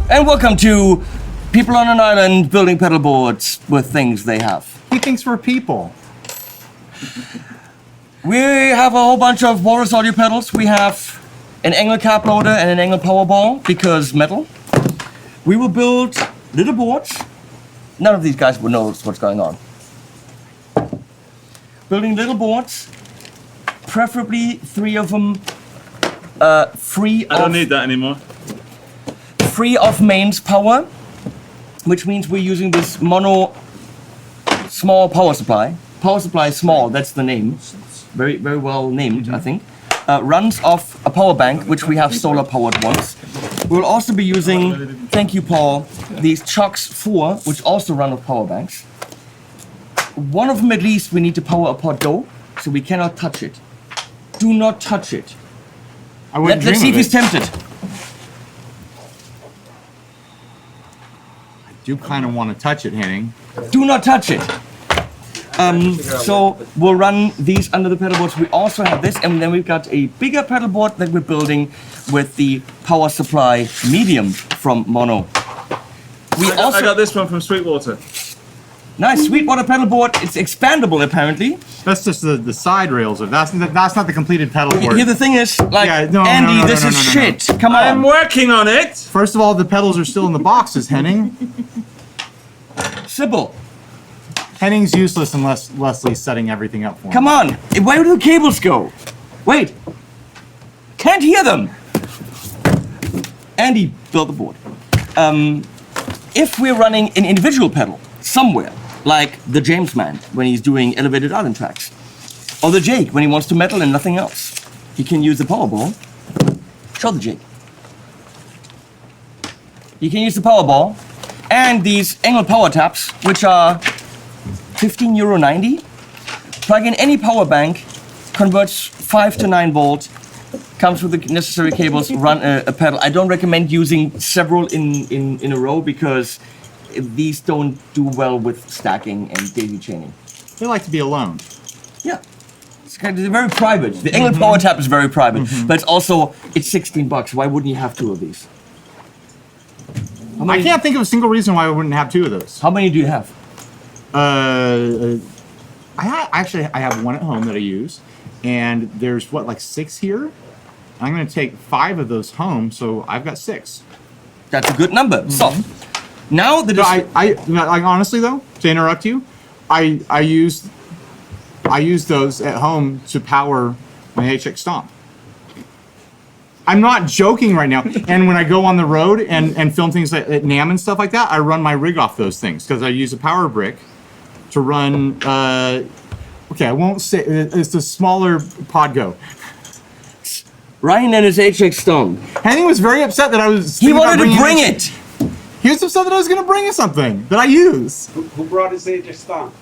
And welcome to people on an island building pedal boards with things they have. He thinks we're people. We have a whole bunch of Walrus Audio Pedals. We have an angle cap loader and an angle power ball because metal. We will build little boards. None of these guys will know what's going on. Building little boards, preferably 3 of them free I don't need that anymore. Free of mains power, which means we're using this mono small power supply. Power supply small, that's the name. Very, very well named, I think. Runs off a power bank, which we have solar powered ones. We'll also be using, thank you Paul, these Chucks 4, which also run off power banks. One of them at least we need to power a pod go, so we cannot touch it. Do not touch it. Let's see if he's tempted. I do kind of want to touch it, Henning. Do not touch it. So we'll run these under the pedal boards. We also have this, and then we've got a bigger pedal board that we're building with the power supply medium from Mono. I got this one from Sweetwater. Nice, Sweetwater pedal board. It's expandable apparently. That's just the side rails of that's not the completed pedal board. Here the thing is, like, Yeah, no, Andy, no, this is shit. Come on. I'm working on it. First of all, the pedals are still in the boxes, Henning. Sybil, Henning's useless unless Leslie's setting everything up for him. come on. Where do the cables go? Wait. Can't hear them. Andy built the board. If we're running an individual pedal somewhere, like the James man when he's doing elevated island tracks, or the Jake when he wants to metal and nothing else, he can use the power ball. Show the Jake. You can use the power ball and these angle power taps, which are €15.90. Plug in any power bank, converts 5 to 9 volt, comes with the necessary cables, run a pedal. I don't recommend using several in a row because these don't do well with stacking and daisy chaining. They like to be alone. Yeah. They're very private. The angle power tap is very private, but it's also, it's $16. Why wouldn't you have 2 of these? I can't think of a single reason why I wouldn't have 2 of those. How many do you have? I have one at home that I use, and there's like 6 here. I'm going to take 5 of those home, so I've got 6. That's a good number. So now the like honestly though, to interrupt you, I use those at home to power my HX Stomp. I'm not joking right now. And when I go on the road and film things at NAMM and stuff like that, I run my rig off those things because I use a power brick to run. Okay, I won't say it's the smaller Podgo. Ryan and his HX Stone. Henning was very upset that I was. He wanted to bring it. He was upset that I was going to bring something that I use. Who brought his HX Stomp?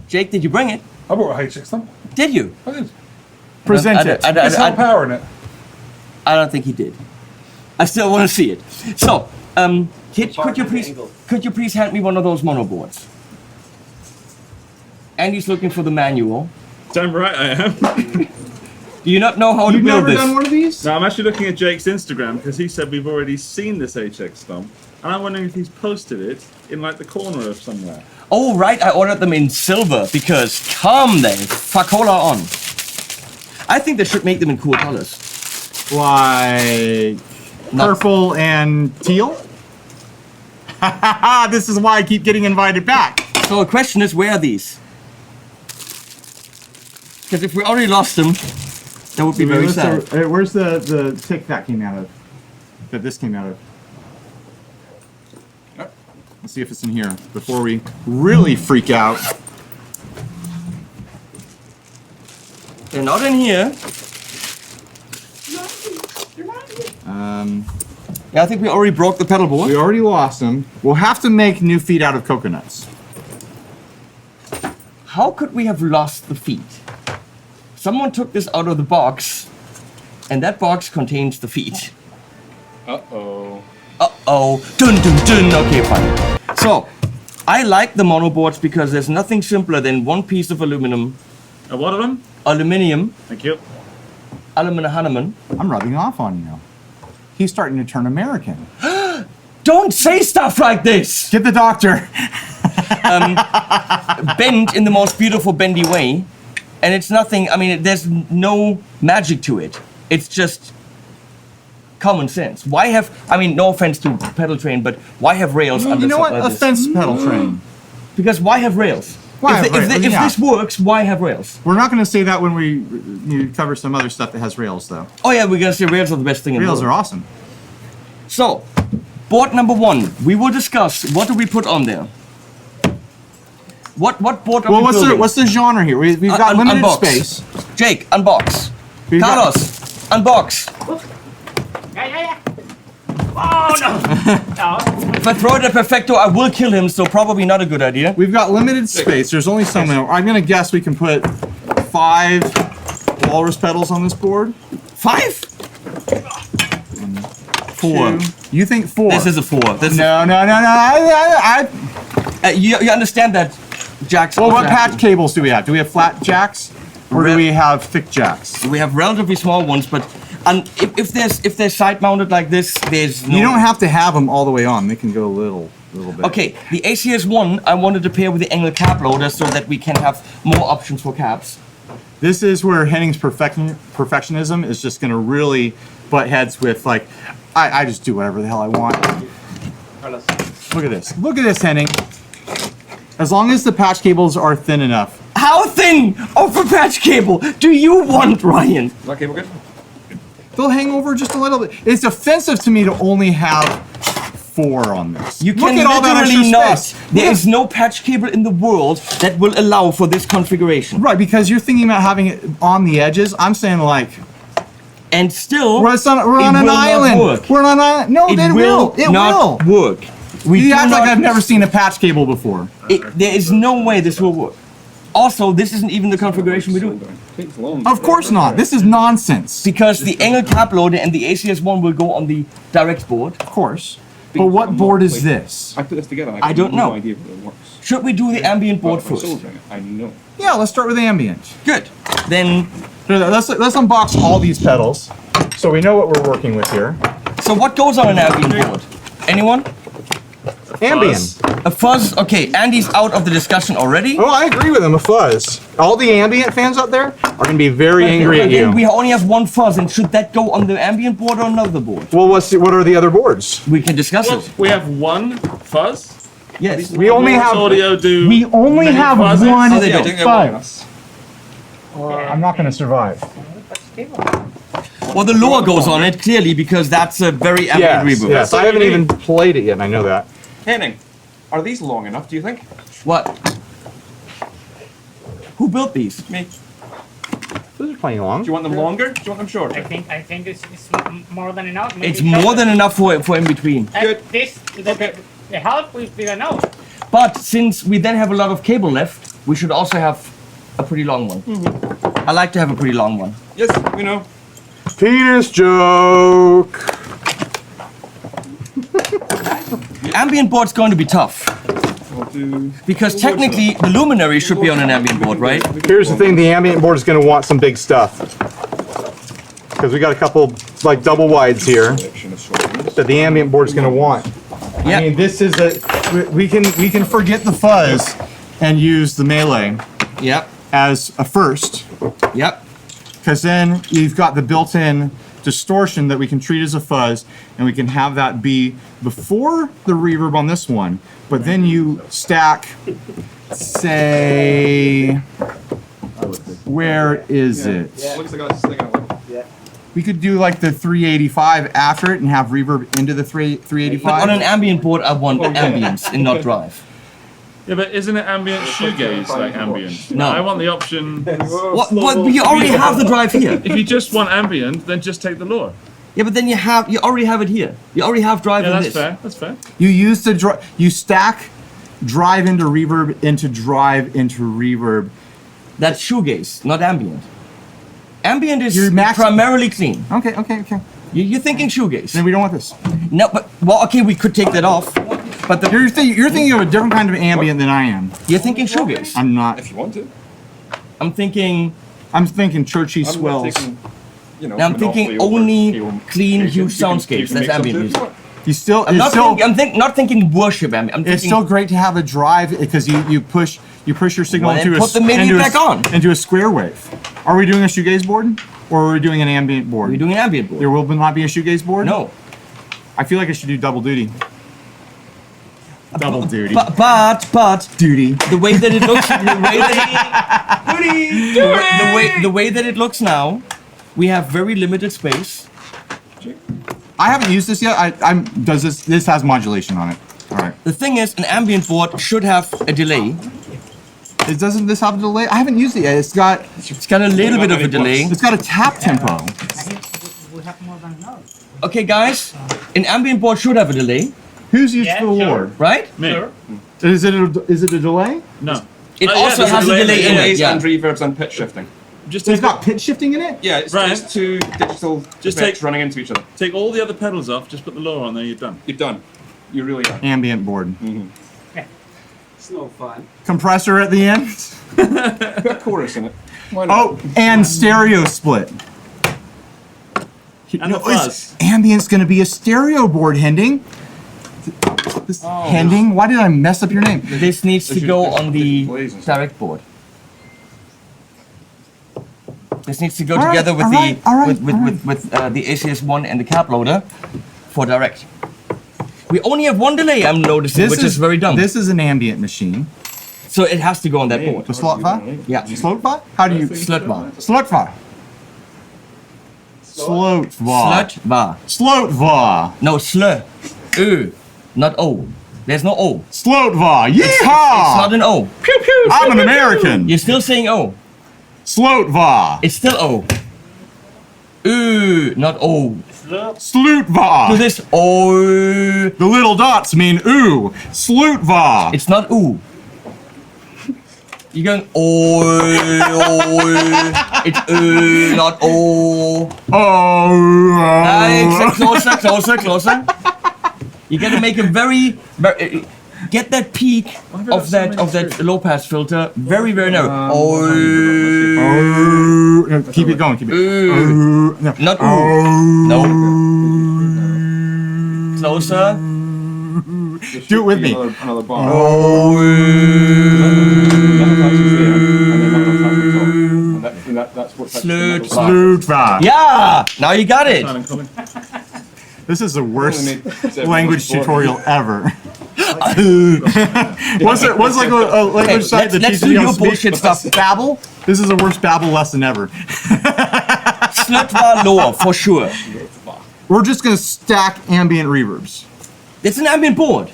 Jake, did you bring it? I brought a HX Stomp. Did you? I did. Present it. It's not power in it. I don't think he did. I still want to see it. So, could you please hand me one of those monoboards? Andy's looking for the manual. Damn right I am. Do you not know how to You've build never this? done one of these? No, I'm actually looking at Jake's Instagram because he said we've already seen this HX Stomp, and I'm wondering if he's posted it in like the corner of somewhere. Oh, right, I ordered them in silver because come then, Facola on. I think they should make them in cool colors. Like purple and teal? This is why I keep getting invited back. So the question is, where are these? Because if we already lost them, that would be very sad. Where's the tick that came out of? That this came out of? Let's see if it's in here before we really freak out. They're not in here. Yeah, I think we already broke the pedal board. We already lost them. We'll have to make new feet out of coconuts. How could we have lost the feet? Someone took this out of the box, and that box contains the feet. Uh-oh. Uh-oh. Dun dun dun. Okay, fine. So, I like the monoboards because there's nothing simpler than one piece of aluminum. What of them? Aluminium. Thank you. Aluminum. I'm rubbing off on you. He's starting to turn American. Don't say stuff like this. Get the doctor. Bend in the most beautiful bendy way, and it's nothing. I mean, there's no magic to it. It's just common sense. Why have? I mean, no offense to pedal train, but why have rails? You under know what? something like A this? fence pedal train. Because why have rails? Why if have rails? if Yeah. this works, why have rails? We're not going to say that when we cover some other stuff that has rails, though. Oh yeah, we're gonna say rails are the best thing in the Rails world. are awesome. So, board number 1. We will discuss what do we put on there. What board are Well, we building? what's the genre here? We've got limited unbox. space. Jake, unbox. We've got- Carlos, unbox. Yeah. Oh no! If I throw it at Perfecto, I will kill him, so probably not a good idea. We've got limited space. There's only so many. I'm going to guess we can put 5 Walrus pedals on this board. 5? 4. 2. You think 4? This is a 4. This No. you understand that, Jack's. Well, what also have patch cables do we have? Do we have flat jacks, or do we have thick jacks? We have relatively small ones, but if they're side mounted like this, there's no. You don't have to have them all the way on. They can go a little bit. Okay, the ACS1 I wanted to pair with the angle cap loader so that we can have more options for caps. This is where Henning's perfectionism is just going to really butt heads with, like, I just do whatever the hell I want. Look at this. Look at this, Henning. As long as the patch cables are thin enough. How thin of a patch cable do you want, Ryan? Okay, we're good. They'll hang over just a little bit. It's offensive to me to only have 4 on this. You Look can at all that literally extra not. space. There Look is no patch cable in the world that will allow for this configuration. Right, because you're thinking about having it on the edges. I'm saying, like, And still, we're on it an will not island. work. We're on an island. No, it it will will. It not will. work. We You do act like not- I've never seen a patch cable before. There is no way this will work. Also, this isn't even the configuration we're doing. Takes long. Of course not. This is nonsense. Because the angle cap loader and the ACS1 will go on the direct board. Of course. But what board is this? I put this together. I don't know. No idea if it works. Should we do the ambient board But if I first? sold it, I know. Yeah, let's start with ambient. Good. Then, Let's unbox all these pedals so we know what we're working with here. so what goes on an ambient board? Anyone? Ambient. A fuzz? Okay, Andy's out of the discussion already. Oh, I agree with him. A fuzz. All the ambient fans out there are going to be very angry at Then you. we only have one fuzz, and should that go on the ambient board or another board? Well, what are the other boards? We can discuss Well, it. we have one fuzz. Yes. We only Walrus have Audio do. we only many have fuzzes? one Oh, they don't. fuzz. I'm not going to survive. Well, the lower goes on it clearly because that's a very ambient reverb. Yes. I haven't even played it yet, and I know that. Henning, are these long enough, do you think? What? Who built these? Me. Those are playing long. Do you want them longer? Do you want them shorter? I think it's more than enough. Maybe It's more than enough for in between. Good. The half is big enough. But since we then have a lot of cable left, we should also have a pretty long one. I like to have a pretty long one. Yes, we know. Penis joke. The ambient board's going to be tough We'll do. because technically the luminary should be on an ambient board, right? Here's the thing: the ambient board is going to want some big stuff because we got a couple like double wides here that the ambient board is going to want. Yeah. I mean, this is we can forget the fuzz and use the melee Yep. as a first, Yep. because then you've got the built-in distortion that we can treat as a fuzz, and we can have that be before the reverb on this one. But then you stack, say, where is it? Looks like it's sticking out. We could do like the 385 after it and have reverb into the But on an 385. ambient board, I want ambience and not drive. Yeah, but isn't it ambient shoegaze like ambient? No. I want the option. What? You already have the drive here. If you just want ambient, then just take the lower. Yeah, but then you already have it here. You already have drive Yeah, in that's this. fair. That's fair. You use you stack drive into reverb into drive into reverb. That's shoegaze, not ambient. Ambient is You're primarily clean. Okay. You're thinking shoegaze. Then we don't want this. No, but well, okay, we could take that off. But You're thinking of a different kind of ambient than I am. you're thinking shoegaze. I'm not. If you want to. I'm thinking. I'm thinking churchy I'm not swells. taking, you know, Now I'm monopoly thinking over only your clean, creation. huge You can soundscapes. That's make ambient something music. if you want. You still, I'm it's not still, not thinking worship ambient. I'm it's thinking still great to have a drive because you push your signal Well, into then put the MIDI back on. into a square wave. Are we doing a shoegaze board or are we doing an ambient board? we're doing an ambient board. There will not be a shoegaze board. No. I feel like I should do double duty. Double duty. But Duty. the way that it looks, the way that it looks now, we have very limited space. I haven't used this yet. This has modulation on it. All right. The thing is, an ambient board should have a delay. Doesn't this have a delay? I haven't used it yet. It's got a little bit of a delay. a tap tempo. We have more than enough. Okay, guys, an ambient board should have a delay, Who's used Yeah, for the sure. Lord? right? Me. Sure. Is it a delay? No. It Oh, yeah, also there's a has a delay delay in it. Delays Yeah. and reverbs and pitch shifting. Just It's take, got pitch shifting in it? Yeah, it's Right. just two digital Just bits take- running into each other. take all the other pedals off, just put the lower on there, you're done. You're done. You're really done. Ambient board. It's no fun. Compressor at the end. Put a chorus in it. Why not? Oh, and stereo split. And the is fuzz. Ambient's gonna be a stereo board, Hending. Hending? Why did I mess up your name? This needs to go on the direct board. This needs to go All right, together with all right, all right, with the ACS1 and the cap loader for direct. We only have one delay, I'm noticing, which is very dumb. This is an ambient machine. So it has to go on that board. The slotva? Yeah. Slotva? How do you? Slutva. Slotva. Slotva. Slutva. Slotva. No, slur. Not O. There's no O. Slotva. It's not Yeehaw! an O. I'm an American. You're still saying O. Slotva. It's still O. Not O. Do Slutva. this O. The little dots mean ooh. Slutva. It's not oo. You're going O. It's not O. Oh. Closer. You gotta make a very get that peak of that low pass filter very narrow. Oh. No, keep it going. Keep it. No. Not oo. No. Closer. Do it with me. Another bar. That's what Slut. Slutva. Yeah. Now you got it. Silent comment. This is the worst language language tutorial ever. What's like a language site that let's teaches do you how your to speak? bullshit stuff. Babel? This is the worst Babel lesson ever. Slutva lower for sure. We're just gonna stack ambient reverbs. It's an ambient board.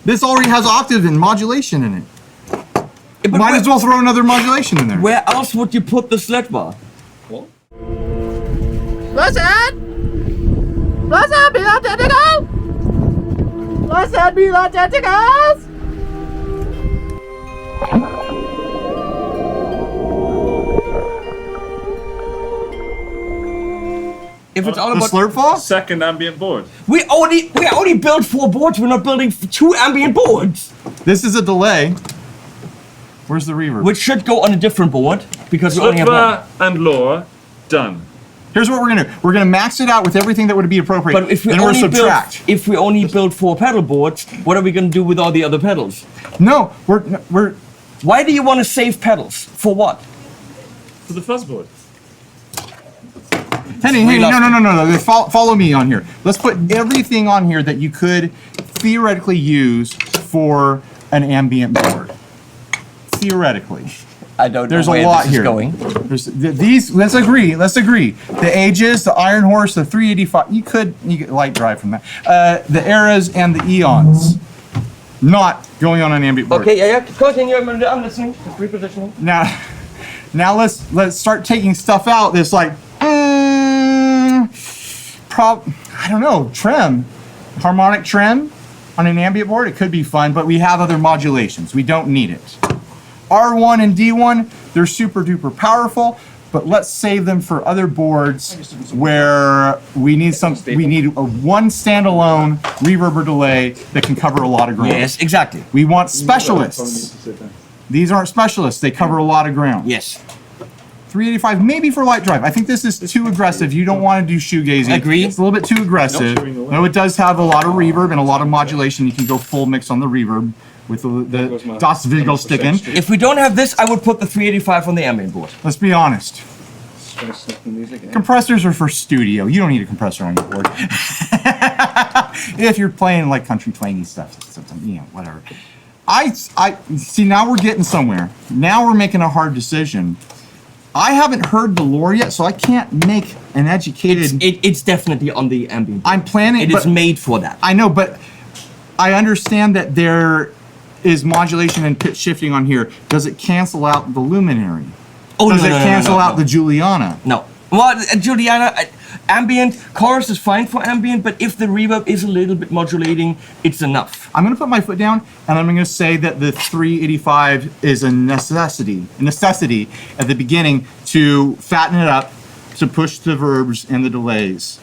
This already has octave and modulation in it. But Might as well throw another modulation in there. Where else would you put the slutva? If it's all The about slurpfall? Second ambient board. we only built 4 boards. We're not building 2 ambient boards, This is a delay. Where's the reverb? which should go on a different board because we only have one. Slutva and lower, done. Here's what we're gonna do. We're gonna max it out with everything that would be appropriate. But if we then we're only subtract. build 4 pedal boards, what are we gonna do with all the other pedals? No, we're Why do you want to save pedals? For what? For the fuzzboard. Henny, We lost no. Follow me on here. Let's put everything on here that you could theoretically use for an ambient board. Theoretically. I don't There's know a where lot this here. is going. These, let's agree. The Ages, the Iron Horse, the 385. You could light drive from that. The Eras and the Eons. Not going on an ambient board. Okay, yeah, continue. I'm listening. Just repositioning. Now let's start taking stuff out that's like, I don't know, trem, harmonic trem on an ambient board. It could be fun, but we have other modulations. We don't need it. R1 and D1, they're super duper powerful, but let's save them for other boards where we need a one standalone reverb or delay that can cover a lot of ground. Yes, exactly. We want specialists. These aren't specialists. They cover a lot of ground. Yes. 385, maybe for light drive. I think this is too aggressive. You don't want to do shoegazing. Agree. It's a little bit too aggressive. No, it does have a lot of reverb and a lot of modulation. You can go full mix on the reverb with the Das Vigelssticken. If we don't have this, I would put the 385 on the ambient board. Let's be honest. Compressors are for studio. You don't need a compressor on your board. If you're playing like country twangy stuff, whatever. I see, now we're getting somewhere. Now we're making a hard decision. I haven't heard the lore yet, so I can't make an educated. It's definitely on the ambient board. I'm planning. It is made for that. I know, but I understand that there is modulation and pitch shifting on here. Does it cancel out the luminary? Oh, Does no, it no, no, cancel no, out no. the Juliana? No. Well, Juliana, ambient, chorus is fine for ambient, but if the reverb is a little bit modulating, it's enough. I'm going to put my foot down, and I'm going to say that the 385 is a necessity at the beginning to fatten it up, to push the verbs and the delays.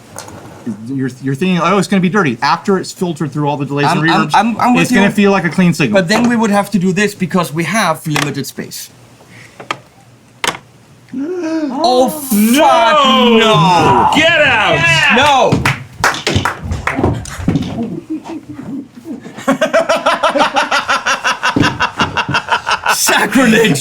You're thinking, oh, it's going to be dirty. After it's filtered through all the delays and reverbs, I'm with it's going you. to feel like a clean signal. But then we would have to do this because we have limited space. Oh, fuck no! Get out! No! Sacrilege!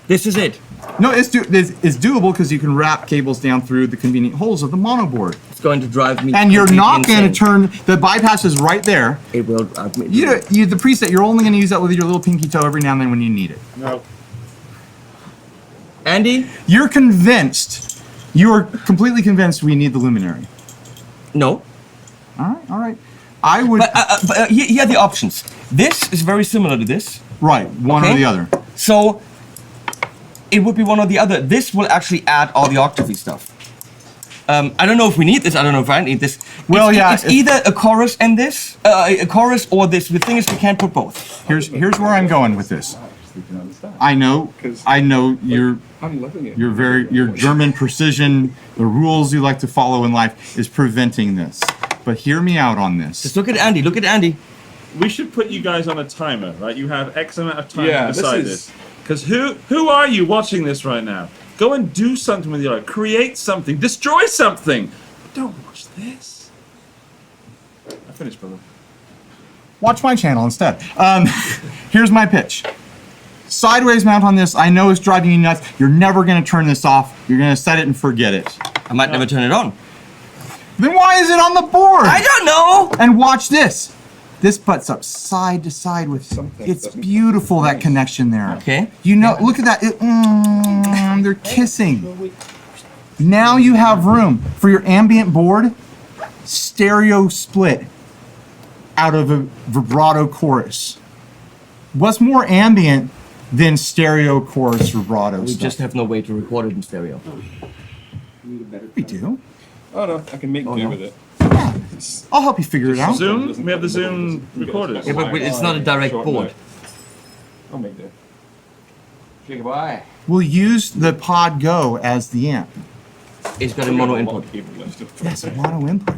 This is it. No, it's doable because you can wrap cables down through the convenient holes of the monoboard. It's going to drive me. And you're not completely going to insane. turn, the bypass is right there. It will drive me. You the preset, you're only going to use that with your little pinky toe every now and then when you need it. No. Andy? You're convinced, you are completely convinced we need the luminary. No. All right. I would, But here are the options. This is very similar to this. right, one or Okay. the other. So it would be one or the other. This will actually add all the octavey stuff. I don't know if we need this. I don't know if I need this. Well, it's either a chorus and this, a chorus or this. The thing is, we can't put both. Here's where I'm going with this. I know you're I'm loving it. your German precision, the rules you like to follow in life is preventing this. But hear me out on this. Just look at Andy. Look at Andy. We should put you guys on a timer, right? You have X amount of time Yeah, to this decide is- this. Because who are you watching this right now? Go and do something with your life. Create something. Destroy something. But don't watch this. I finished, brother. Watch my channel instead. Here's my pitch. Sideways mount on this, I know it's driving you nuts. You're never going to turn this off. You're going to set it and forget it. I might never turn it on. Then why is it on the board? I don't know. And watch this. This butts up side to side with Something It's doesn't- beautiful, that connection there. Okay. You know, look at that. They're kissing. Now you have room for your ambient board, stereo split out of a vibrato chorus. What's more ambient than stereo chorus vibrato We stuff? just have no way to record it in stereo. We do. Oh no, I can make do no. with it. I'll help you figure it out. Zoom? We have the Zoom recorders. Yeah, but it's not a direct Short board. note. I'll make do. Goodbye. We'll use the Pod Go as the amp. It's got a mono input. Yes, mono input.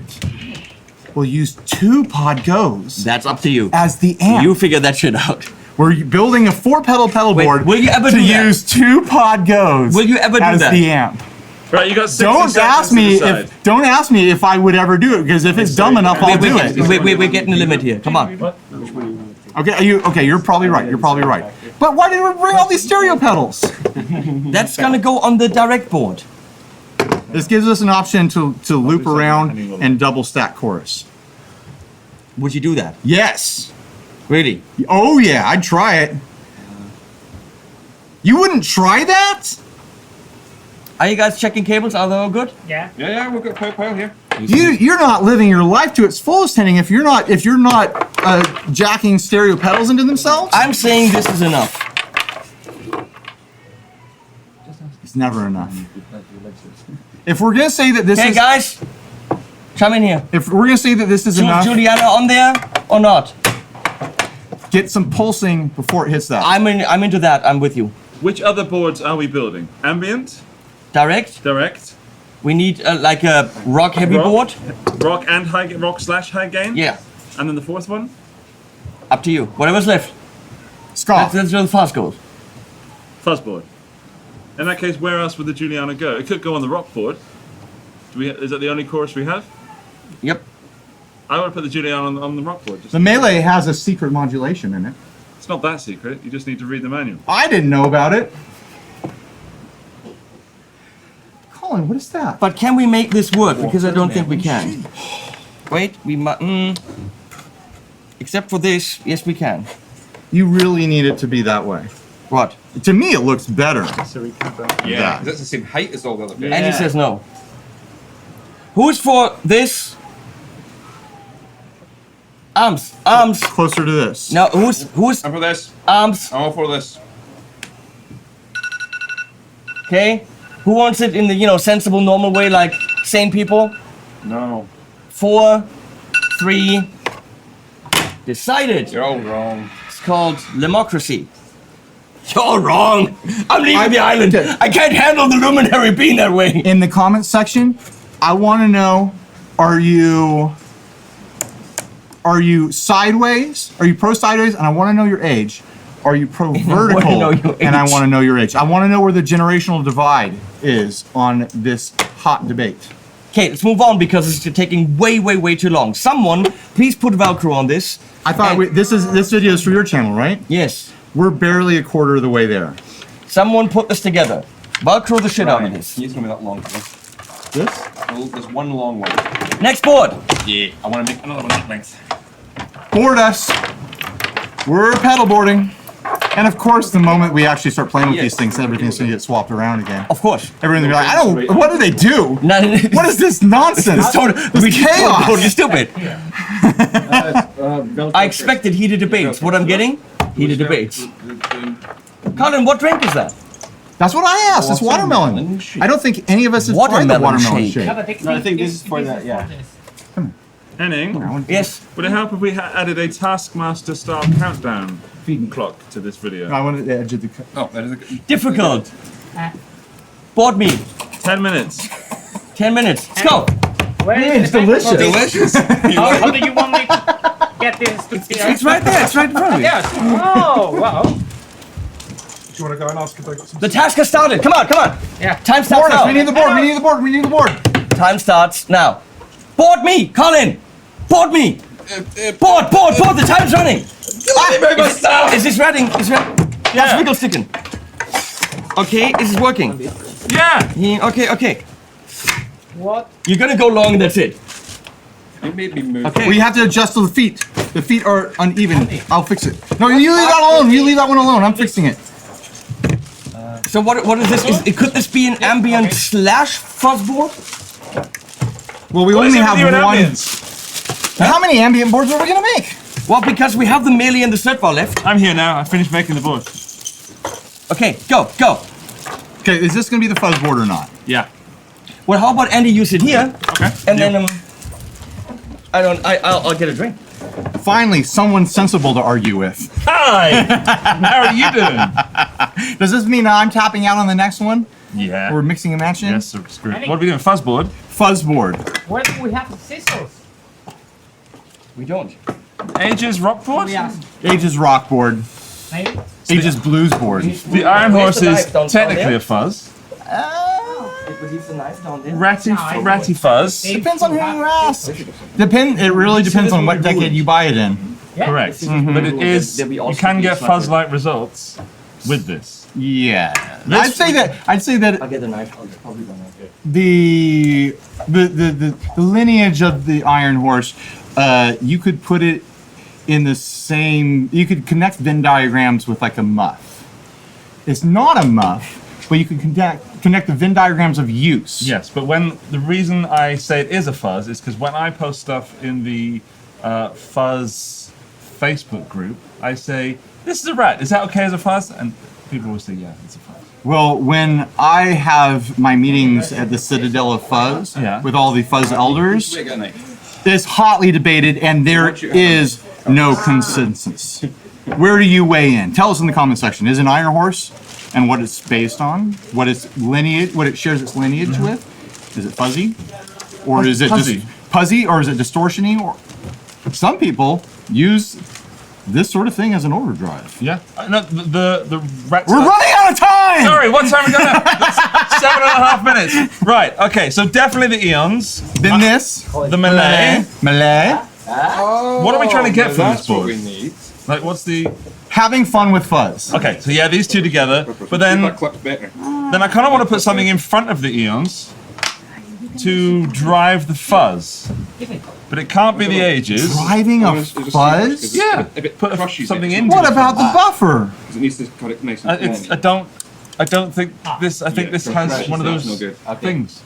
We'll use two Pod Goes That's up to you. as the amp. You figure that shit out. We're building a 4-pedal pedal Wait, board will you ever to do that? use two Pod Goes Will you ever do as that? the amp. Right, you got 60 Don't seconds ask to me decide. if I would ever do it, because if it's dumb enough, I'll do it. We're getting the limit here. Come on. Okay, you're probably right. You're probably right. But why did we bring all these stereo pedals? That's gonna go on the direct board. This gives us an option to loop around and double stack chorus. Would you do that? Yes. Really? Oh yeah, I'd try it. You wouldn't try that? Are you guys checking cables? Are they all good? Yeah. Yeah, we've got a pile here. You're not living your life to its fullest, Henning. If you're not jacking stereo pedals into themselves. I'm saying this is enough. It's never enough. If we're gonna say that this Okay, is, guys, chime in here. if we're gonna say that this is enough, Juliana on there or not? get some pulsing before it hits that. I'm into that. I'm with you. Which other boards are we building? Ambient? Direct? Direct? We need like a rock heavy board. Rock and rock/high gain. Yeah, And then the fourth one. up to you. Whatever's left. Scoff. That's where the fast goes. Fuzzboard. In that case, where else would the Juliana go? It could go on the rock board. Is that the only chorus we have? Yep. I would put the Juliana on the rock board. The melee has a secret modulation in it. It's not that secret. You just need to read the manual. I didn't know about it. Colin, what is that? But can we make this work? Because I don't think we can. Wait, we might. Except for this, yes, we can. You really need it to be that way. What? To me, it looks better. Yeah, 'cause that's the same height as all the other bits. And he says no. Who's for this? Arms. Closer to this. Now, who's I'm for this. arms? I'm all for this. Okay. Who wants it in the sensible, normal way, like sane people? No. 4, 3. Decided. You're all wrong. It's called democracy. You're wrong. I'm leaving the island. I can't handle the luminary being that way. In the comments section, I want to know: Are you sideways? Are you pro sideways? And I want to know your age. Are you pro vertical? know your And I age. want to know your age. I want to know where the generational divide is on this hot debate. Okay, let's move on because it's taking way, way, way too long. Someone, please put Velcro on this. I thought And- this video is for your channel, right? Yes. We're barely a quarter of the way there. Someone put this together. Velcro the shit out of this. It's gonna be that long. This? There's one long one. Next board. Yeah. I want to make another one that length. Board us. We're pedal boarding. And of course, the moment we actually start playing with these things, everything's gonna get swapped around again. Of course. Everyone's gonna be like, I don't. What do they do? No, What is this nonsense? This chaos. You're stupid. I expected heated debates. What I'm getting? Heated debates. Colin, what drink is that? That's what I asked. It's watermelon. I don't think any of us have tried the Watermelon watermelon shake. shake. No, I think this is for that, yeah. Henning, Yes. would it help if we added a Taskmaster style countdown clock to this video? I wanted the edge of the. Oh, that is a Difficult. Board me. 10 minutes. 10 minutes. Let's go. Where is It's the delicious. delicious. How do you want me to get this to see? It's right there. It's right in front of me. Yes. Oh, wow. Do you want to go and ask if I got some? The task has started. Come on, come on. Yeah. Time starts Board us. now. We need the board. We need the board. We need the board. Time starts now. Board me, Colin. Board me. Board. The time's running. Is this running? Is it? That's wiggle sticking. Okay, is this working? Yeah! Okay. What? You're gonna go long and that's it. You made me move. Okay. We have to adjust to the feet. The feet are uneven. I'll fix it. No, you leave that alone. You leave that one alone. I'm fixing it. So what is this? Could this be an ambient / fuzzboard? Well, we What is only it with have you and one. ambience? How many ambient boards are we gonna make? Well, because we have the melee and the sled bar left. I'm here now. I finished making the board. Okay, go. Okay, is this gonna be the fuzz board or not? Yeah. Well, how about Andy use it here, Okay. and then I'll get a drink. Finally, someone sensible to argue with. Hi! How are you doing? Does this mean I'm tapping out on the next one? Yeah. We're mixing and matching? Yes, so screw. What are we doing? Fuzzboard? Fuzz board. Where do we have the scissors? We don't. Ages rockboard? Yes. Ages rock board. Maybe. Ages blues board. The Iron Where's Horse the is knife down technically there? a fuzz. But leave the knife down there. Ratty fuzz. Depends on who you ask. It really depends on what decade you buy it in. Yeah. Correct. But it is, you can get fuzz-like results with this. Yeah. This- I'd say that I'll get the knife. I'll probably the knife. the lineage of the Iron Horse, you could put it in the same. You could connect Venn diagrams with like a muff. It's not a muff, but you can connect the Venn diagrams of use. Yes, but the reason I say it is a fuzz is because when I post stuff in the fuzz Facebook group, I say, this is a rat, is that okay as a fuzz? And people will say, yeah, it's a fuzz. Well, when I have my meetings at the Citadel of Fuzz Yeah. with all the Fuzz elders, Wait, got a knife. it's hotly debated, and there is no consensus. Where do you weigh in? Tell us in the comment section. Is an Iron Horse and what it's based on, what its lineage, what it shares its lineage with, Is it fuzzy? Or is it Fuzzy. just fuzzy, or is it distortion-y? Or some people use this sort of thing as an overdrive. Yeah. No, the rats. We're running out of time! Sorry, what time are we going now? 7.5 minutes. Right, okay, so definitely the Eons, Then this. the Malay. Malay. What are we trying to get from this That's what board? we need. Like, what's the... Having fun with fuzz. Okay, so yeah, these two together, but That then clip's better. I kind of want to put something in front of the Eons to drive the fuzz. But it can't be the ages. Driving a It's just- fuzz? Yeah, If it put crushes something it, in. What about the buffer? because it needs to cut it nice and It's, thin. I don't think this. I think this has one of That's those no good. things.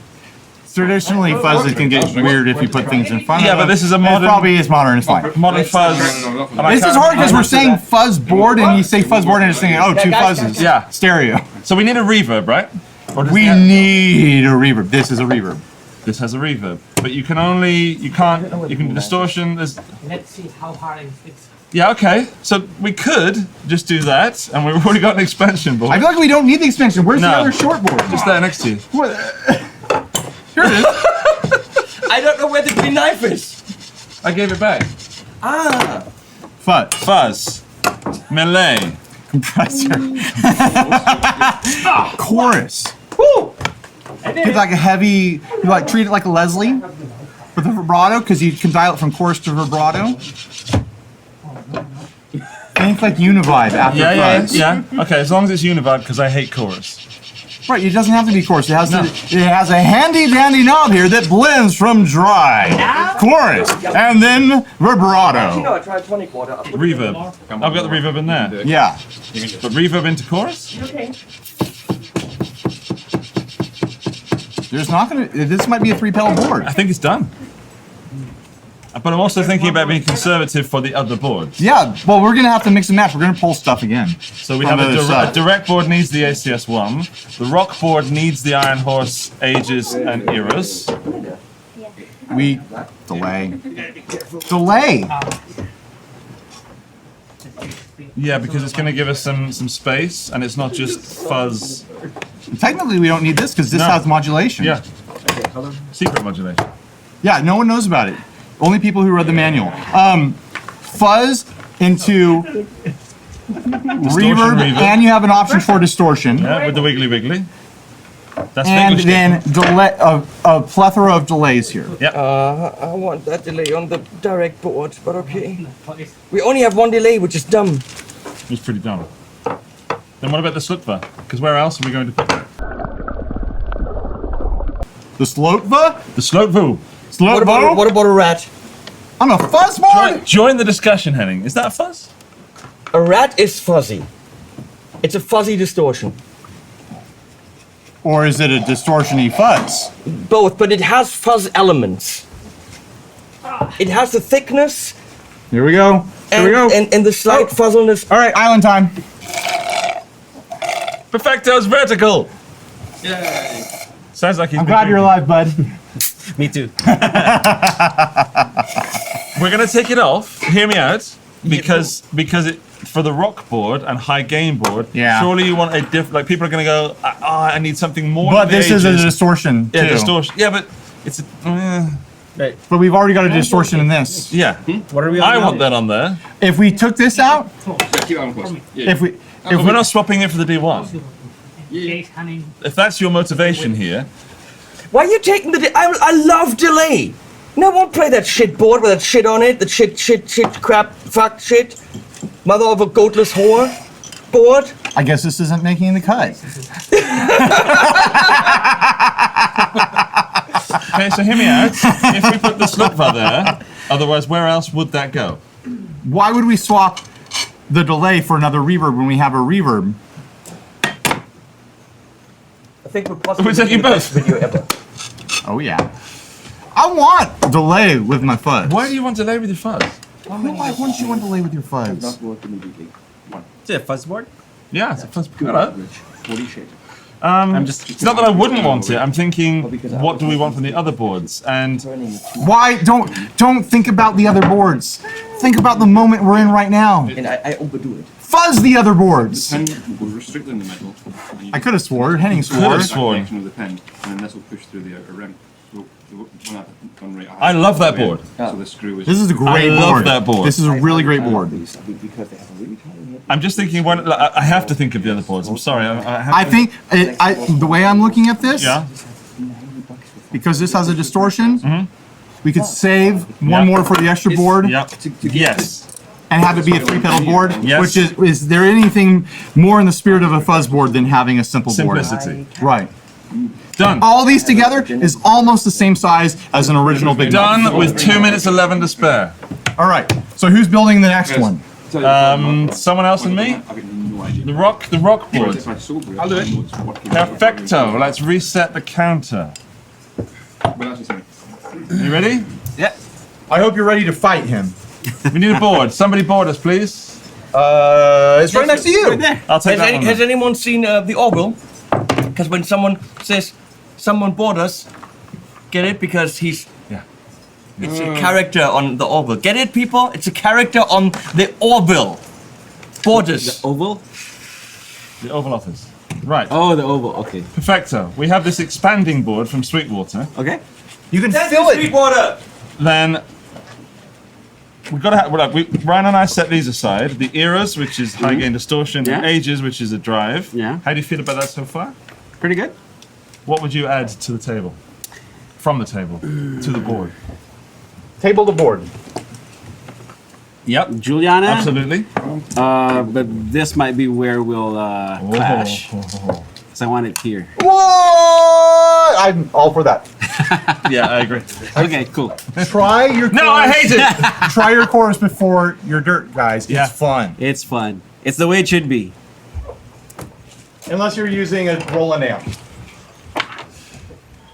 Traditionally, fuzz can get weird if you put things in front of Yeah, them. but this is a It modern- probably is modern, it's fine. Modern fuzz. No, and I This is can't- hard because we're saying fuzz board and you say fuzz board and it's saying, oh, two fuzzes. Yeah. Stereo. So we need a reverb, right? Or does We it have- need a reverb. This is a reverb. This has a reverb, but you can distortion. There's Let's see how hard it is. yeah, okay. So we could just do that, and we've already got an expansion board. I feel like we don't need the expansion. Where's the No. other short board? Just there next to you. What? Here it is. I don't know where the green knife is. I gave it back. Fuzz. Fuzz, melee. Compressor. Chorus. Woo! I did It's it. like a heavy, you like treat it like a Leslie with a vibrato because you can dial it from chorus to vibrato. Think like Univibe after fuzz. Yeah. Okay, as long as it's univibe, because I hate chorus. Right, it doesn't have to be chorus. It has a handy dandy knob here that blends from dry, chorus, and then vibrato. I tried 20 quarter. Reverb. I've got the reverb in there. Yeah. But reverb into chorus? Okay. There's not gonna. This might be a 3-pedal board. I think it's done. But I'm also thinking about being conservative for the other boards. Yeah. Well, we're gonna have to mix and match. We're gonna pull stuff again. So we From have the other side. a direct board needs the ACS1. The rock board needs the Iron Horse ages and eras. We delay. Delay. Yeah, because it's going to give us some space, and it's not just fuzz. Technically, we don't need this because this No. has modulation. Yeah. Secret modulation. Yeah. No one knows about it. Only people who read the manual. Fuzz into reverb, and you have an option for distortion. Yeah, with the wiggly wiggly. That's And English. then delay a plethora of delays here. I want that delay on the direct board, but okay. We only have one delay, which is dumb. It's pretty dumb. Then what about the slipper? Because where else are we going to put that? The Slotva? The slope voo. Slotvo? What about a rat? On a fuzz board? Join the discussion, Henning. Is that fuzz? A rat is fuzzy. It's a fuzzy distortion. Or is it a distortion-y fuzz? Both, but it has fuzz elements. It has the thickness Here we go. Here we go. and the slight fuzziness. All right, island time. Perfecto's vertical. Yay. Sounds like he's I'm been glad you're drinking. alive, bud. Me too. We're gonna take it off. Hear me out, because it for the rock board and high gain board. Yeah. Surely you want a different. Like people are gonna go. I need something more. But than the this is a ages." distortion, too. Yeah, distortion. Yeah, but it's a. But we've already got a distortion in this. Yeah. What are we I want that on there. If we took this out, Yeah, keep that one close. Yeah. if we... If we're not swapping it for the D1, Case, honey. if that's your motivation here, Why are you taking the? I love delay. No, I won't play that shit board with that shit on it. That shit, crap, fuck, shit. Mother of a goatless whore board. I guess this isn't making the cut. okay. So hear me out. If we put the slipper there, otherwise, where else would that go? Why would we swap the delay for another reverb when we have a reverb? I think we're possibly We're taking making the best both. video ever. Oh, yeah. I want delay with my fuzz. Why do you want delay with your fuzz? Why wouldn't you want delay with your fuzz? Not work immediately. One. Is it a fuzz board? Yeah, it's a fuzz. Hello. Body shape. I'm just. It's not that I wouldn't want it. I'm thinking, what do we want from the other boards? And Why don't think about the other boards. Think about the moment we're in right now. And I overdo it. fuzz the other boards. Pen will go strictly in the middle. and you I could have sworn, Henning Could've swore. that sworn. connection with the pen, and then this will push through the outer rim. So the one I've done right, I love that board. So the screw is. This is a great I love board. that board. This is a really great board. I'm just thinking I have to think of the other boards. I'm sorry. I have I to, think the way I'm looking at this, Yeah. because this has a distortion, we could save one Yeah. more for the extra board Yep. Yes. and have it be a 3-pedal board. Yes. Which is there anything more in the spirit of a fuzz board than having a simple board? Simplicity. Right. Done. All these together is almost the same size as an original big mouth. Done with 2 minutes 11 to spare. All right. So who's building the next one? Someone else and me? I've got no idea. The rock board. It's my soul board. I'll do it. I know it's working. Perfecto. Let's reset the counter. But that's just me. You ready? I hope you're ready to fight him. We need a board. Somebody board us, please. It's right next to you. I'll take that one. Has then. anyone seen the Orville? Because when someone says someone bought us, get it? Because he's Yeah. it's a character on the Orville. Get it, people? It's a character on the Orville. Bought us. Oval? The Oval Office. Right. Oh, the oval. Okay. Perfecto. We have this expanding board from Sweetwater. Okay. You can That's fill the it. Sweetwater. Then we've got to have. Ryan and I set these aside. The eras, which is high gain distortion, and Yeah. ages, which is a drive. Yeah. How do you feel about that so far? Pretty good. What would you add to the table? From the table to the board. Table the board. Yep. Juliana. Absolutely. But this might be where we'll clash. Oh. Because I want it here. What? I'm all for that. Yeah, I agree. Okay, cool. Try your No, I hate it. Try your chorus before your dirt, guys. Yeah. It's fun. It's fun. It's the way it should be. Unless you're using a Roland amp.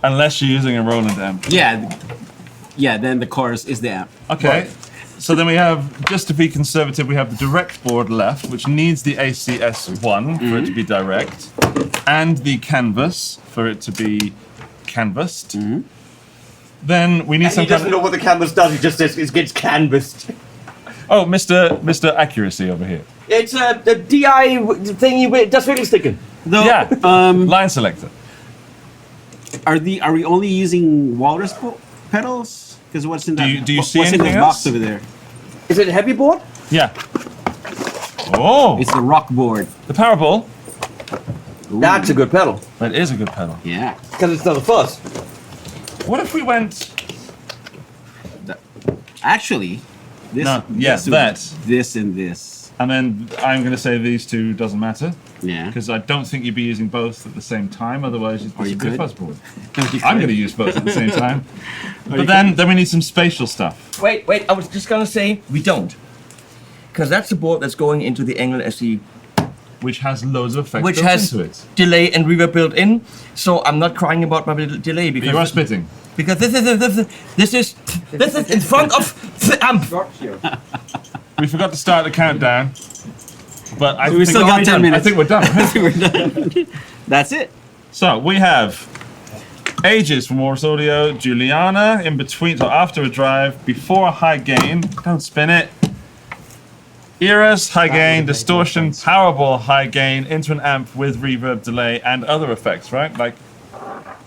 Unless you're using a Roland amp. Yeah. Yeah, then the chorus is the amp. Okay. So then we have, just to be conservative, we have the direct board left, which needs the ACS1 for it to be direct, and the canvas for it to be canvassed. Then we need some kind of... know what the canvas does. He just says it gets canvassed. Oh, Mr. Accuracy over here. It's a DI thingy with just fiddle sticking. Though, Yeah. Line selector. are we only using Walrus pedals? Because what's in that? Do you see what's in anything the box else? over there? Is it a heavy board? Yeah. Oh, It's the rock board. the Powerball. That's a good pedal. That is a good pedal. Yeah. Because it's not a fuzz. What if we went... Actually, this. No, yeah, this, that. This and this. And then I'm going to say these two doesn't matter. Yeah. Because I don't think you'd be using both at the same time, otherwise it's Or you a good could. fuzzboard. I'm going to use both at the same time. But then we need some spatial stuff. Wait, I was just gonna say we don't. Because that's the board that's going into the Engel SE, Which has loads of effects which built has into it. delay and reverb built in. So I'm not crying about my delay But because you are spitting. because this is in front of the amp. We forgot to start the countdown. But I we think still we're got 10 done. minutes. I think we're done. We're done. That's it. So we have ages from Walrus Audio, Juliana in between, so after a drive, before a high gain, don't spin it. Eras, high gain, distortion, Powerball, high gain, into an amp with reverb, delay, and other effects, right? Like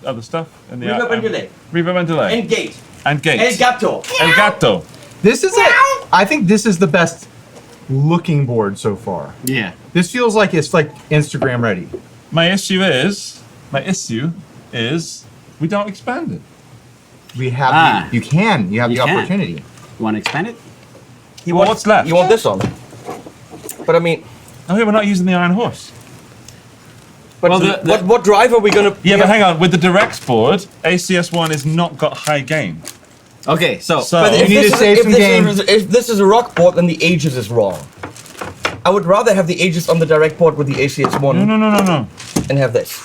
other stuff in the Reverb and amp. delay. Reverb and delay. And gate. And gate. El gato. El gato. This is it. I think this is the best looking board so far. Yeah. This feels like it's like Instagram ready. My issue is we don't expand it. We have Ah. you can. You have You the can. opportunity. You want to expand it? You Well, what's left? You want this on? But I mean, Oh, yeah, we're not using the Iron Horse. but Well, what drive are we gonna? Yeah, but hang on. With the direct board, ACS1 is not got high gain. Okay, so. So But if need this to is- save if some this game. If this is a rock board, then the ages is wrong. I would rather have the ages on the direct board with the ACS1 No. and have this.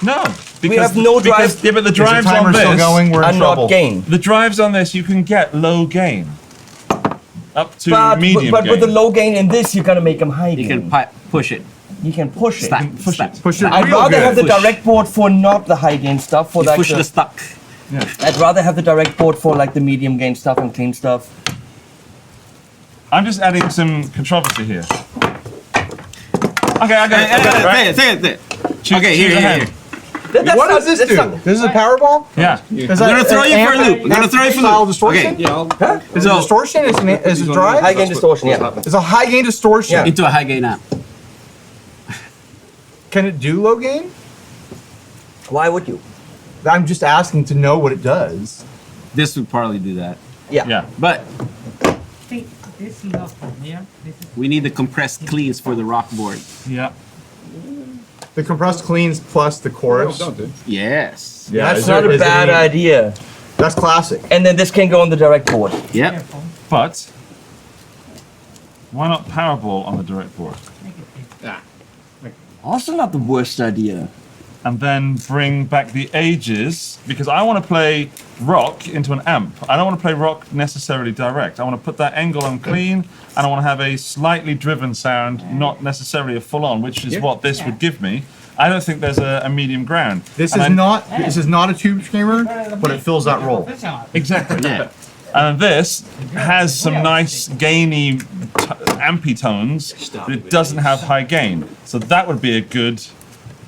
No. Because have no because- drive. Yeah, but the Is the drives on timer still this. going? We're in And trouble. not gain. The drives on this, you can get low gain. Up to But, medium but gain. with the low gain in this, you're gonna make them high You gain. can push it. You can push it. Stack. push stack. it. Push it I'd real rather good. have the Push. direct board for not the high gain stuff. For You like push the stuck. I'd rather have the direct board for like the medium gain stuff and clean stuff. I'm just adding some controversy here. Okay, I got it. Right? Say it. Choose- Okay, choose a here. hand. What does this do? This is a Powerball? Yeah. Is I'm gonna throw you for a loop. I'm gonna throw you for a style loop. distortion? Okay. Yeah, Is it distortion? Is it drive? High gain distortion, yeah. It's a high gain distortion. Into a high gain amp. Can it do low gain? Why would you? I'm just asking to know what it does. This would probably do that. Yeah. But See, this is not from here. This is we need the compressed cleans for the rock board. Yeah. The compressed cleans plus the chorus. Yes. Yeah, That's is there- not a is there bad any- idea. That's classic. And then this can go on the direct board. Yep. careful. But why not Powerball on the direct board? Make it big. Also not the worst idea. And then bring back the ages, because I want to play rock into an amp. I don't want to play rock necessarily direct. I want to put that angle on clean, and I want to have a slightly driven sound, not necessarily a full on, which is what this would give me. I don't think there's a medium ground. This And is not a tube screamer, but it fills that role. Professional. Exactly. Yeah. And this has some nice gainy ampy tones, but it doesn't have high gain. So that would be a good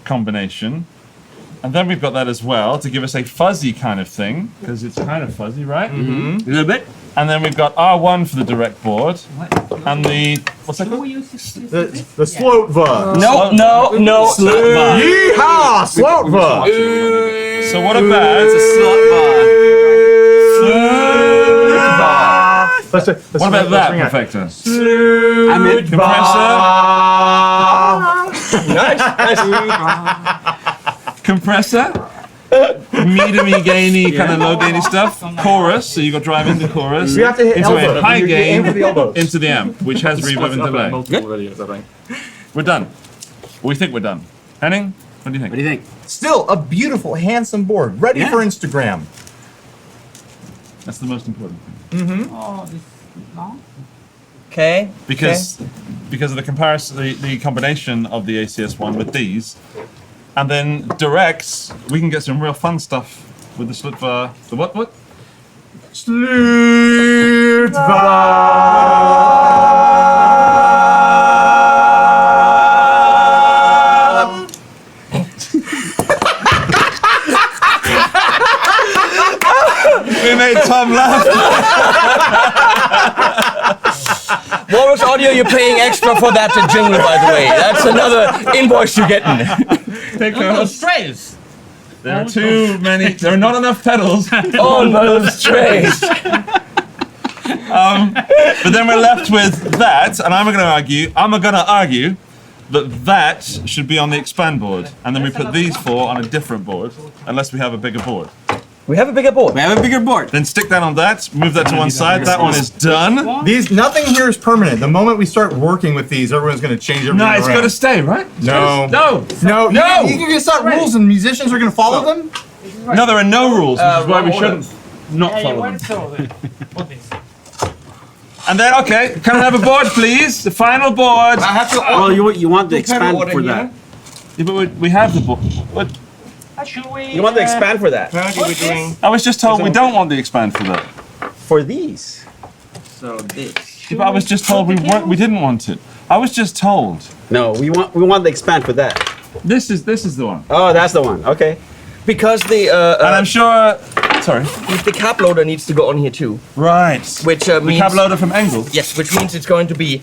combination. And then we've got that as well to give us a fuzzy kind of thing, because it's kind of fuzzy, right? A little bit. And then we've got R1 for the direct board, and the, what's that Who called? uses this? The Slotva. No, no. Yeehaw! Slotva! So what about It's a slot bar. Let's what about that, bring it. Perfecto? I'm in. Compressor, medium-y, gainy, kind of low gainy stuff. Chorus, so you got drive into chorus. You have to hit into elbow. a high You aim gain for the elbows. into the amp, which has reverb and delay. multiple videos, I think. We're done. We think we're done. Henning, what do you What think? do you think? Still a beautiful, handsome board, ready Yeah. for Instagram. That's the most important thing. Oh, this long. Okay. Because of the comparison, the combination of the ACS one with these, and then directs, we can get some real fun stuff with the Slutva. The what? We made Tom laugh. Walrus Audio, you're paying extra for that jingle, by the way. That's another invoice you're getting. Because Strays. there are too many. There are not enough pedals. On those trays. But then we're left with that, and I'm gonna argue that should be on the expand board, and then we put these four on a different board, unless we have a bigger board. We have a bigger board. We have a bigger board. Then stick that on that, move that to one side. That one is done. Nothing here is permanent. The moment we start working with these, everyone's going to change everything No, it's around. got to stay, right? No. No. No, No! You can set rules and musicians are going to follow them. No, there are no rules, which is why we shouldn't not Yeah, you follow them. want so put this. And then, okay, can I have a board, please? The final board. I have to. Well, you want the expand order for here. that. Yeah, but we have the board. What? Should we? You want the expand for that. What's this? I was just told we don't want the expand for that. For these. So this. Yeah, but I was just told we didn't want it. I was just told. No, we want the expand for that. This is the one. Oh, that's the one. Okay. Because the And I'm sure. Sorry. the cap loader needs to go on here too, Right. which The means cab loader from Engel. yes, which means it's going to be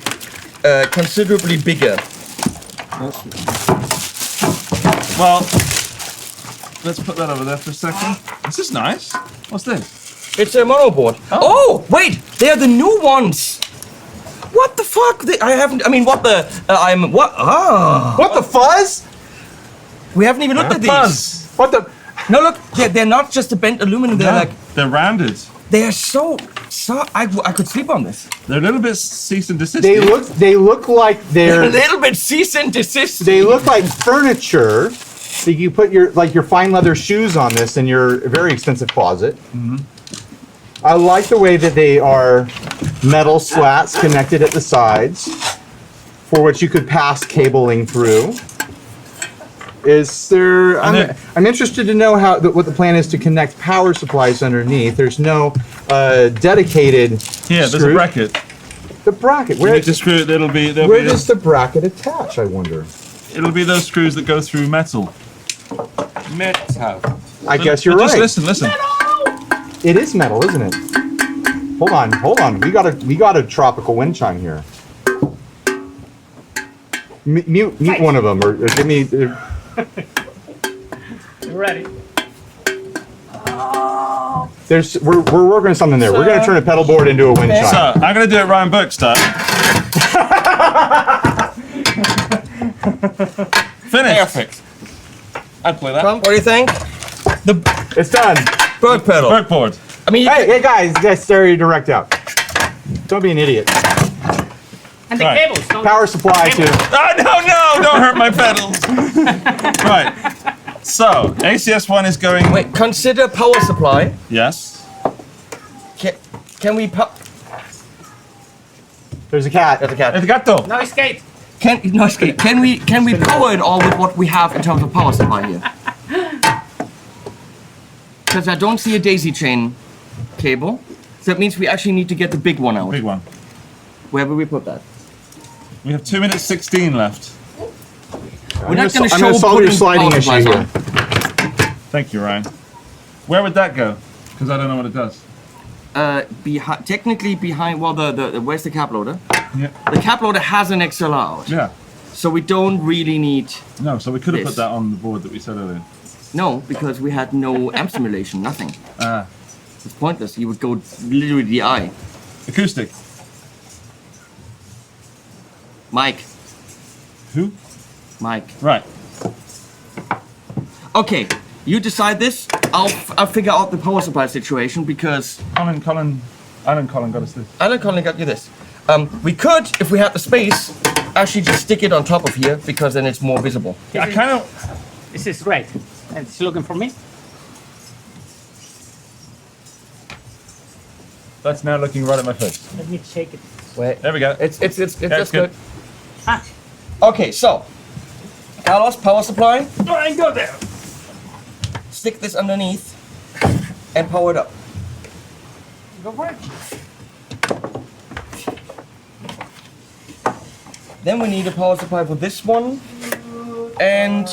considerably bigger. Well, let's put that over there for a second. This is nice. What's this? It's a mono board. Oh, wait, they are the new ones. What the fuck? I haven't. I mean, what the? I'm what? Ah, What the fuzz? we haven't even looked at these. Fuzz. What the? No, look, they're not just a bent aluminum. They're like They're rounded. they are so. I could sleep on this. They're a little bit cease and desist. They look like A they're little bit cease and desist. they look like furniture. So you put your fine leather shoes on this in your very expensive closet. I like the way that they are metal slats connected at the sides, for which you could pass cabling through. Is there? I'm interested to know what the plan is to connect power supplies underneath. There's no dedicated. Here, there's a screw. bracket. The bracket. You Where, need to screw it. where does the bracket attach, I wonder? It'll be those screws that go through metal. Metal. I guess you're Just right. listen. It is metal, isn't it? Hold on. We got a tropical wind chime here. Mute one of them, or give me. Ready? We're working on something there. We're gonna turn a pedal board into a wind Okay. So chime. I'm gonna do it Ryan Burke style. Finish. Perfect. I'd play that. Tom, what do you think? It's done. Bird pedal. Burke board. I mean, Hey guys, stereo direct out. Don't be an idiot. And the Right. cables. Don't Power supply to. Oh, no, don't hurt my pedals. Right. So, ACS1 is going. wait, consider power supply. Yes. Can we There's a cat. There's a cat. El gato. No skate. Can we power it all with what we have in terms of power supply here? Because I don't see a daisy chain cable. So that means we actually need to get the big one out. Big one. Where will we put that? We have 2 minutes 16 left. We're not going to I'm show gonna solve your putting sliding power issue supplies here. on. Thank you, Ryan. Where would that go? Because I don't know what it does. Technically behind, well, the where's the cap loader? Yeah. The cap loader has an XLR out. Yeah. So we don't really need, No, so we could have This. put that on the board that we said earlier. no, because we had no amp simulation, nothing. Ah. It's pointless. You would go literally the eye. Acoustic. Mike. Who? Mike. Right. Okay, you decide this. I'll figure out the power supply situation because Alan Colin got us this. Alan Conley got you this. We could, if we had the space, actually just stick it on top of here because then it's more visible. I kind of. This is great. And it's looking for me. That's now looking right at my face. Let me shake it. Wait, There we go. it's Yeah, just it's good. good. Ah, Okay, so Carlos, power supply. I go there. Stick this underneath and power it up. Go for it. Then we need a power supply for this one, and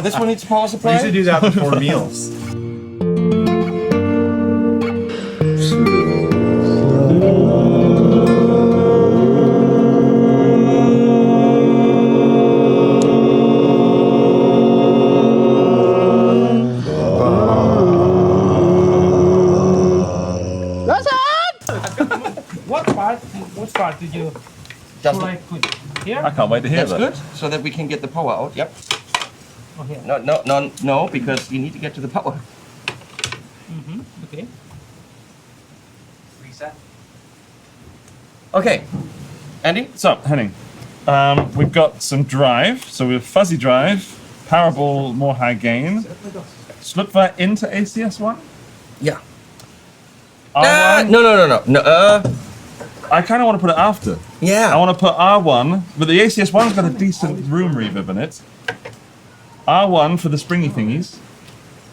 this one needs a power We supply. used to do that before meals. What part did you Just put here? I can't wait to hear that's that. good, so that we can get the power out. Yep. Oh, here. No, because you need to get to the power. Okay. Reset. Okay, Andy. So, Henning, we've got some drive. So we have fuzzy drive, Powerball more high gain, Slipper into ACS1. Yeah. R1. No. I kind of want to put it after. Yeah. I want to put R1, but the ACS1's got a decent room reverb in it. R1 for the springy thingies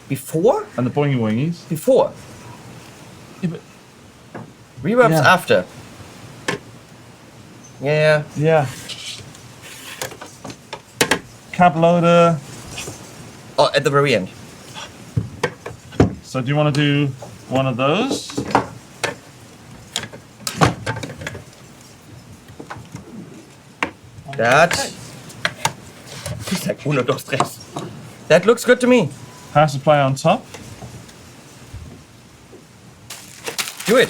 Before? and the boingy wingies. Before. Yeah, but Reverb's Yeah. after. Yeah. yeah. Cab loader. Oh, at the very end. So do you want to do one of those? He's like, 1, 2, 3. That looks good to me. Power supply on top. Do it.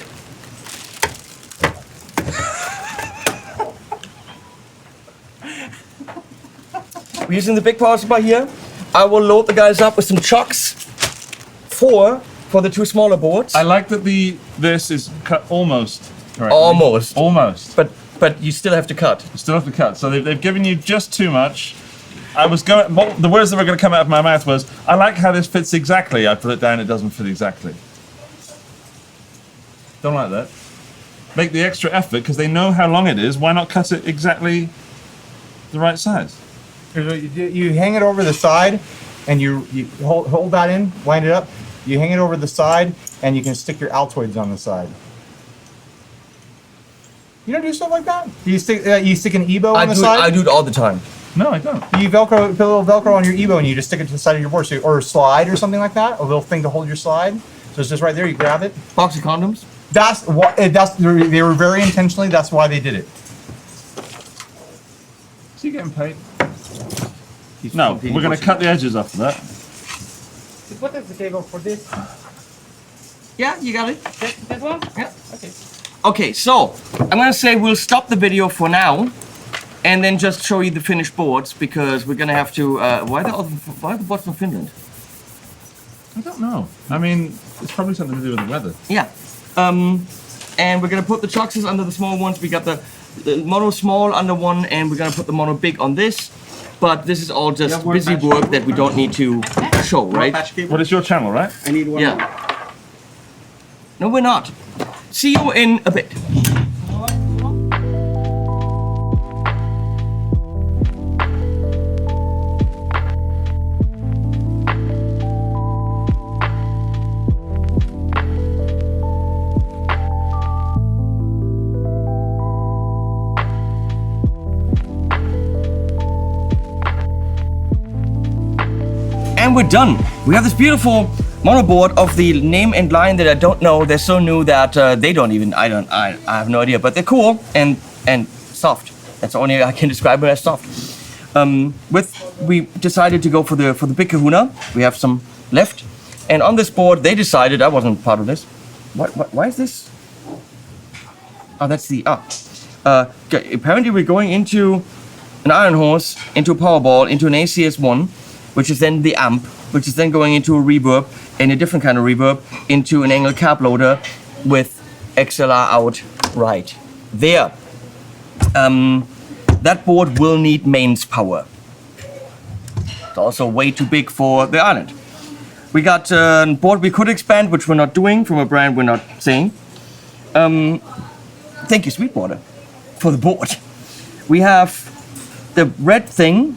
We're using the big power supply here. I will load the guys up with some chocks. 4 for the 2 smaller boards. I like that this is cut almost correctly. Almost. Almost. But you still have to cut. You still have to cut. So they've given you just too much. I was going. The words that were going to come out of my mouth was, "I like how this fits exactly." I put it down. It doesn't fit exactly. Don't like that. Make the extra effort because they know how long it is. Why not cut it exactly the right size? You hang it over the side, and you hold that in, wind it up. You hang it over the side, and you can stick your Altoids on the side. You don't do stuff like that? You stick an Ebo I on the do, side? I do it all the time. No, I don't. You put a little Velcro on your Ebo and you just stick it to the side of your board, or a slide or something like that, a little thing to hold your slide. So it's just right there. You grab it. Box of condoms. That's what. They were very intentionally. That's why they did it. Is he getting paid? No, we're going to cut the edges off of that. What is the cable for this? Yeah, you got it. That one? Yeah. Okay. Okay, so I'm gonna say we'll stop the video for now, and then just show you the finished boards because we're gonna have to. Why are the boards from Finland? I don't know. I mean, it's probably something to do with the weather. Yeah. And we're gonna put the Choxes under the small ones. We got the mono small under one, and we're gonna put the mono big on this. But this is all just more busy patch work that we don't need to show, right? Patch cable? Well, it's your channel, right? I need one. Yeah. No, we're not. See you in a bit. And we're done. We have this beautiful monoboard of the name and line that I don't know. They're so new that they don't even. I have no idea. But they're cool and soft. That's the only I can describe it as soft. We decided to go for the big Kahuna. We have some left, and on this board they decided. I wasn't part of this. Why is this? Oh, that's the okay, apparently we're going into an iron horse, into a Powerball, into an ACS1, which is then the amp, which is then going into a reverb, and a different kind of reverb, into an angle cap loader with XLR out right there. That board will need mains power. It's also way too big for the island. We got a board we could expand, which we're not doing, from a brand we're not saying. Thank you, Sweetwater, for the board. We have the red thing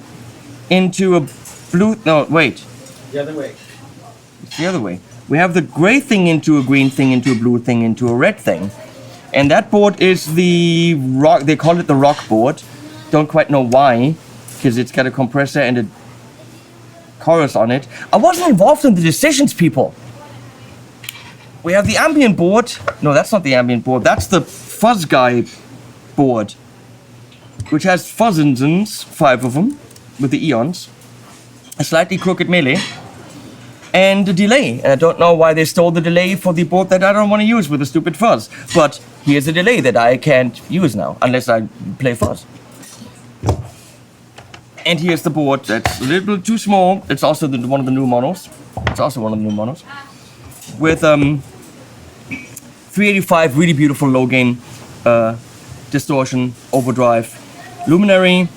into a blue, no, wait. The other way. It's the other way. We have the gray thing into a green thing, into a blue thing, into a red thing. And that board is the rock, they call it the rock board. Don't quite know why, because it's got a compressor and a chorus on it. I wasn't involved in the decisions, people. We have the ambient board. No, that's not the ambient board. That's the fuzz guy board, which has fuzzins, 5 of them, with the eons. A slightly crooked melee, and a delay. And I don't know why they stole the delay for the board that I don't want to use with a stupid fuzz. But here's a delay that I can't use now, unless I play fuzz. And here's the board that's a little too small. It's also one of the new monos. It's also one of the new monos. With 385, really beautiful low gain, distortion, overdrive, luminary,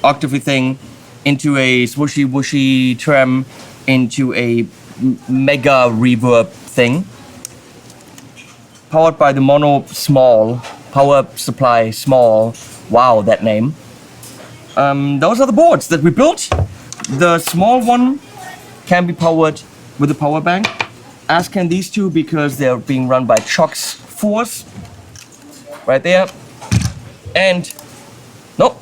octavy thing, into a swooshy whooshy trem, into a mega reverb thing. Powered by the mono small, power supply small. Wow, that name. Those are the boards that we built. The small one can be powered with a power bank, as can these two, because they're being run by Chox Force. Right there. And, nope.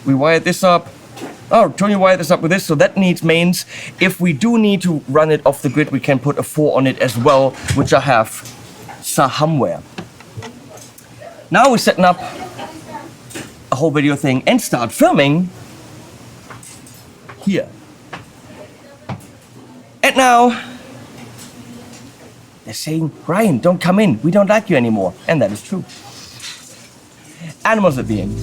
We wired this up. Oh, Tony wired this up with this, so that needs mains. If we do need to run it off the grid, we can put a 4 on it as well, which I have somewhere. Now we're setting up a whole video thing and start filming here. And now they're saying, Ryan, don't come in. We don't like you anymore. And that is true. Animals are being.